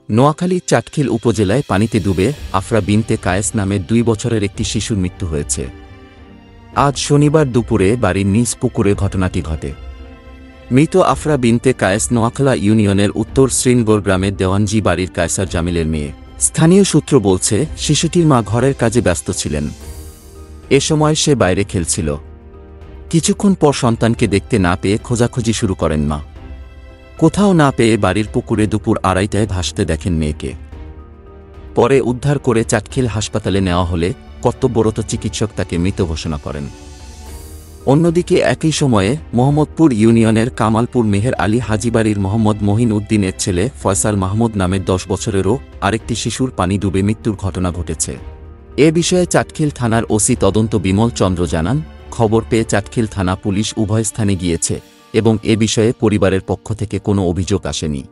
নোয়াখালীর চাটখিল উপজেলায় পানিতে ডুবে আফরা বিনতে কায়েস নামের 2 বছরের একটি শিশুর মৃত্যু হয়েছে। আজ শনিবার দুপুরে বাড়ির নিজ পুকুরে ঘটনাটি ঘটে। মৃত আফরা বিনতে কায়েস নোয়াখালা ইউনিয়নের উত্তর শ্রীনগর গ্রামের দেওয়ানজি বাড়ির কায়সার জামিলের মেয়ে। স্থানীয় সূত্র বলছে, শিশুটির মা ঘরের কাজে ব্যস্ত ছিলেন। এ সময় সে বাইরে খেলছিল। কিছুক্ষণ পর সন্তানকে দেখতে না পেয়ে খোঁজাখুঁজি শুরু করেন মা। কোথাও না পেয়ে বাড়ির পুকুরে দুপুর 2:30টায় ভাসতে দেখেন মেয়েকে। পরে উদ্ধার করে চাটখিল হাসপাতালে নেওয়া হলে কর্তব্যরত চিকিৎসক তাকে মৃত ঘোষণা করেন। অন্যদিকে একই সময়ে মোহাম্মদপুর ইউনিয়নের কামালপুর মেহের আলী হাজিবাড়ির মোহাম্মদ মহিন উদ্দিনের ছেলে ফয়সাল মাহমুদ নামের 10 বছরেরও আরেকটি শিশুর পানি ডুবে মৃত্যুর ঘটনা ঘটেছে। এ বিষয়ে চাটখিল থানার ওসি তদন্ত বিমল চন্দ্র জানান, খবর পেয়ে চাটখিল থানা পুলিশ উভয় স্থানে গিয়েছে এবং এ বিষয়ে পরিবারের পক্ষ থেকে কোনো অভিযোগ আসেনি।